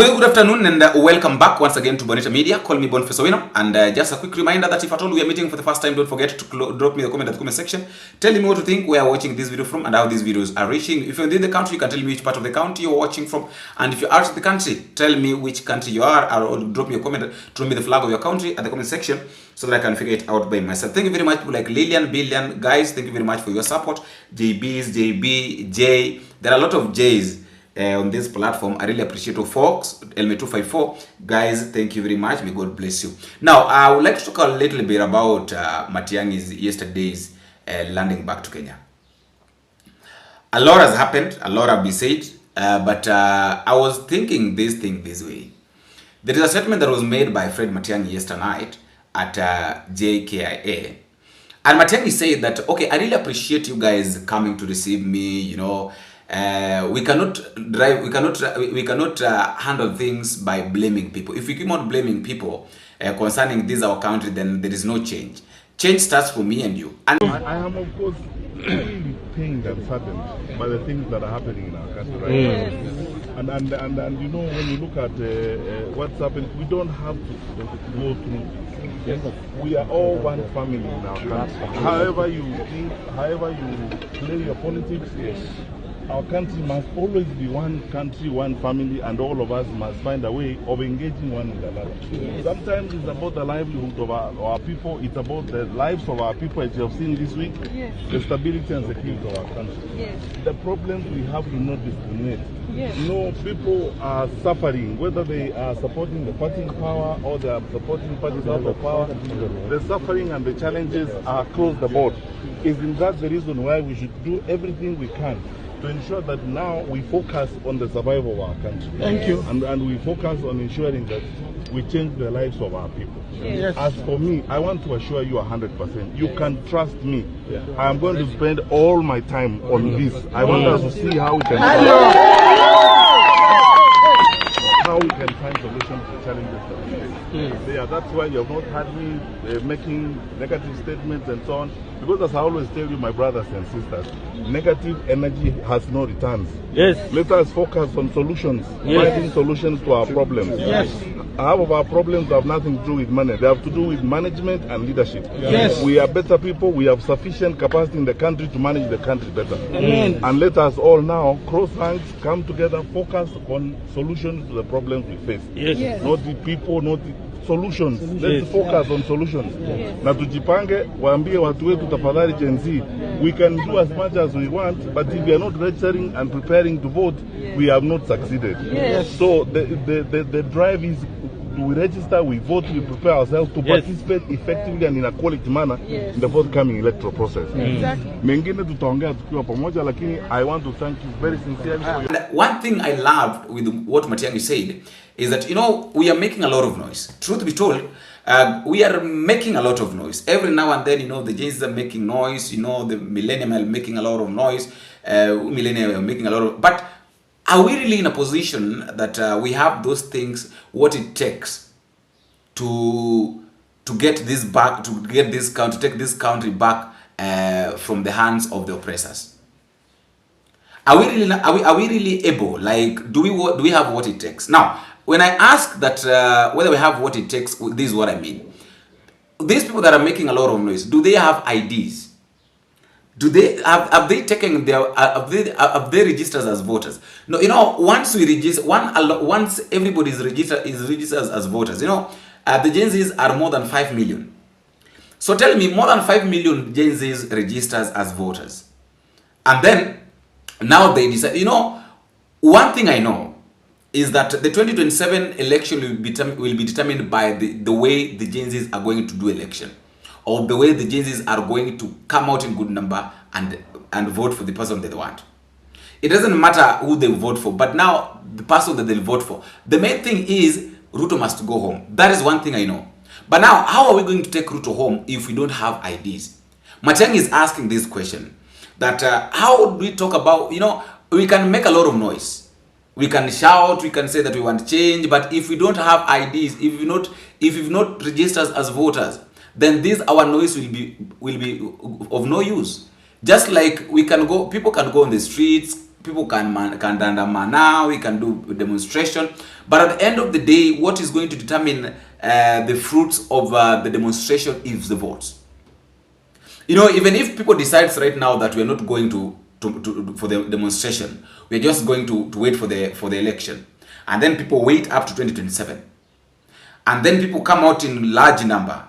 very good afternoon and welcome back once again to Bonita Media. Call me Boniface Owino, and just a quick reminder that if at all we are meeting for the first time, don't forget to drop me a comment at the comment section. Tell me what you think, where you are watching this video from, and how these videos are reaching. If you're within the country, you can tell me which part of the country you're watching from, and if you're out of the country, tell me which country you are, or drop me a comment, drop me the flag of your country at the comment section so that I can figure it out by myself. Thank you very much, people like Lillian, Billion, guys. Thank you very much for your support. JBs, JB, J. There are a lot of J's on this platform. I really appreciate you, folks. Elme254, guys, thank you very much. May God bless you. Now, I would like to talk a little bit about Matiang'i's yesterday's landing back to Kenya. A lot has happened, a lot have been said, but I was thinking this way. There is a statement that was made by Fred Matiang'i yesterday night at JKIA. And Matiang'i said that, okay, I really appreciate you guys coming to receive me, you know. We cannot handle things by blaming people. If we keep on blaming people concerning this our country, then there is no change. Change starts for me and you. And I am, of course, really pained and saddened by the things that are happening in our country right now. And you know, when you look at what's happening, we don't have to go through. Yes, we are all one family in our country. However you think, however you play your politics, our country must always be one country, one family, and all of us must find a way of engaging one with another. Yes. Sometimes it's about the livelihood of our people, it's about the lives of our people, as you have seen this week, the stability and security of our country. Yes. The problems we have do not discriminate. Yes. No, people are suffering, whether they are supporting the party in power or they are supporting parties out of power. The suffering and the challenges are across the board. Isn't that the reason why we should do everything we can to ensure that now we focus on the survival of our country? Thank you. And we focus on ensuring that we change the lives of our people. Yes. As for me, I want to assure you 100%. You can trust me. I am going to spend all my time on this. I want us to see how we can find solutions to the challenges that we face. Yeah, that's why you have not had me making negative statements and so on. Because as I always tell you, my brothers and sisters, negative energy has no returns. Yes. Let us focus on solutions, finding solutions to our problems. Yes. Half of our problems have nothing to do with money. They have to do with management and leadership. Yes. We are better people. We have sufficient capacity in the country to manage the country better. Amen. And let us all now cross ranks, come together, focus on solutions to the problems we face. Yes. Yes. Not the people, not the solutions. Let's focus on solutions. Na tujipange, waambie watu wetu tafadhali Gen Z, we can do as much as we want, but if we are not registering and preparing to vote, we have not succeeded. Yes. So the drive is, we register, we vote, we prepare ourselves to participate effectively and in a quality manner in the forthcoming electoral process. Mengine tutaongea tukiwa pamoja, lakini I want to thank you very sincerely for your... One thing I loved with what Matiang'i said is that, you know, we are making a lot of noise. Truth be told, we are making a lot of noise. Every now and then, you know, the Gen Zs are making noise, you know, the millennials are making a lot of noise, millennials are making a lot of... But are we really in a position that we have those things, what it takes to get this back, to get this country, to take this country back from the hands of the oppressors? Are we really able? Like, do we have what it takes? Now, when I ask that whether we have what it takes, this is what I mean. These people that are making a lot of noise, do they have IDs? Do they have they taken their have they registered as voters? No, you know, once we register, once everybody is registered as voters, you know, the Gen Zs are more than 5 million. So tell me, more than 5 million Gen Zs registers as voters, and then now they decide. You know, one thing I know is that the 2027 election will be determined by the way the Gen Zs are going to do election, or the way the Gen Zs are going to come out in good number and vote for the person they want. It doesn't matter who they vote for, but now the person that they'll vote for. The main thing is RUTO must go home. That is one thing I know. But now, how are we going to take RUTO home if we don't have IDs? Matiang'i is asking this question, that how do we talk about, you know, we can make a lot of noise. We can shout, we can say that we want change, but if we don't have IDs, if you've not registered as voters, then our noise will be of no use. Just like people can go on the streets, people can dandamana, we can do demonstration, but at the end of the day, what is going to determine the fruits of the demonstration is the votes. You know, even if people decide right now that we are not going to for the demonstration, we are just going to wait for the election, and then people wait up to 2027, and then people come out in large number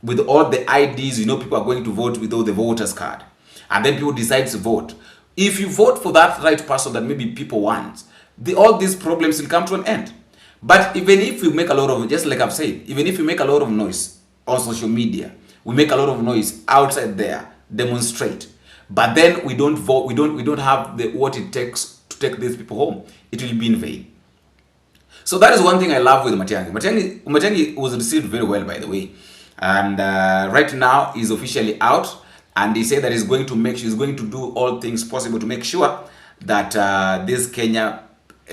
with all the IDs. You know, people are going to vote with all the voters card, and then people decide to vote. If you vote for that right person that maybe people want, all these problems will come to an end. But even if we make a lot of, just like I've said, even if we make a lot of noise on social media, we make a lot of noise outside there, demonstrate, but then we don't vote, we don't have what it takes to take these people home, it will be in vain. So that is one thing I love with Matiang'i. Matiang'i was received very well, by the way, and right now he's officially out, and he said that he's going to do all things possible to make sure that this Kenya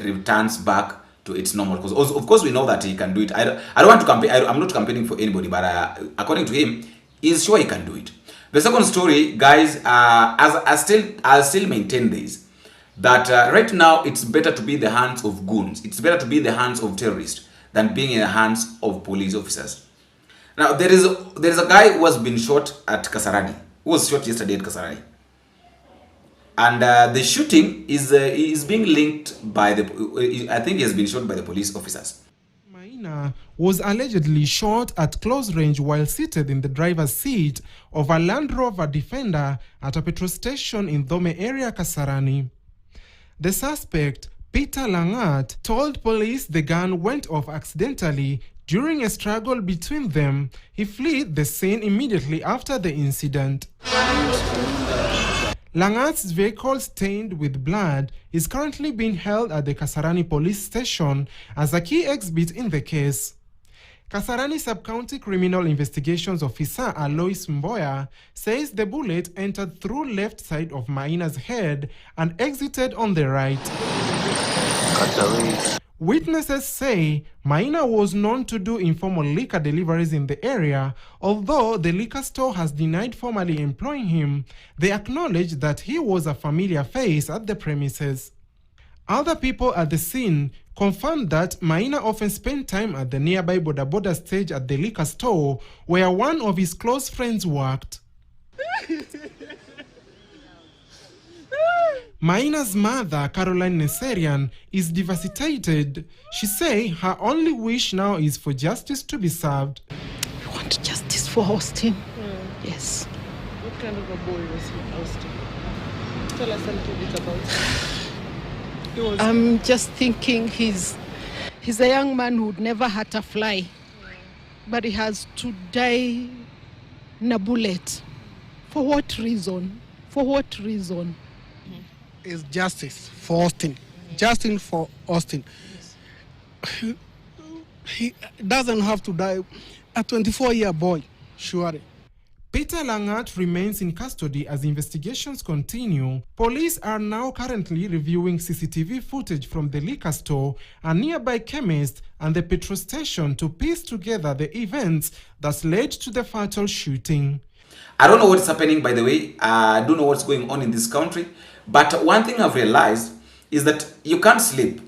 returns back to its normal. Because of course we know that he can do it. I don't want to campaign. I'm not campaigning for anybody, but according to him, he's sure he can do it. The second story, guys, I'll still maintain this, that right now it's better to be in the hands of goons. It's better to be in the hands of terrorists than being in the hands of police officers. Now there is a guy who has been shot at Kasarani. Who was shot yesterday at Kasarani, and the shooting is being linked by I think he has been shot by the police officers. Maina was allegedly shot at close range while seated in the driver's seat of a Land Rover Defender at a petrol station in Dome area, Kasarani. The suspect, Peter Langat, told police the gun went off accidentally during a struggle between them. He fled the scene immediately after the incident. Langat's vehicle, stained with blood, is currently being held at the Kasarani police station as a key exhibit in the case. Kasarani Sub-County Criminal Investigations Officer Alois Mboya says the bullet entered through left side of Maina's head and exited on the right. Witnesses say Maina was known to do informal liquor deliveries in the area. Although the liquor store has denied formally employing him, they acknowledge that he was a familiar face at the premises. Other people at the scene confirmed that Maina often spent time at the nearby Boda Boda stage at the liquor store where one of his close friends worked. Maina's mother, Caroline Neserian, is devastated. She says her only wish now is for justice to be served. We want justice for Austin. Yes. What kind of a boy was he, Austin? Tell us a little bit about him. I'm just thinking he's a young man who'd never hurt a fly. But he has to die in a bullet. For what reason? For what reason? Is justice for Austin. Justice for Austin. He doesn't have to die. A 24-year boy, surely. Peter Langat remains in custody as investigations continue. Police are now currently reviewing CCTV footage from the liquor store, a nearby chemist, and the petrol station to piece together the events that led to the fatal shooting. I don't know what's happening, by the way. I don't know what's going on in this country. But one thing I've realized is that you can't sleep.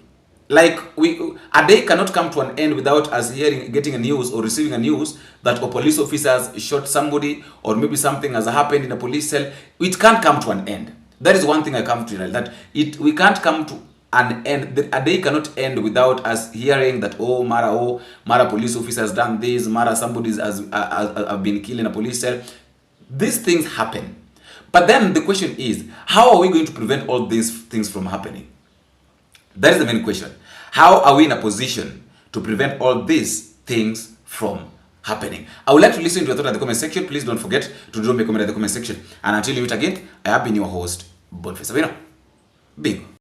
Like, a day cannot come to an end without us getting a news or receiving a news that a police officers shot somebody, or maybe something has happened in a police cell. It can't come to an end. That is one thing I come to realize, that we can't come to an end. A day cannot end without us hearing that, Mara police officers done this, Mara somebody has been killed in a police cell. These things happen. But then the question is, how are we going to prevent all these things from happening? That is the main question. How are we in a position to prevent all these things from happening? I would like to listen to your thoughts in the comment section. Please don't forget to drop me a comment in the comment section. And until you meet again, I have been your host, Boniface Sabino. Big.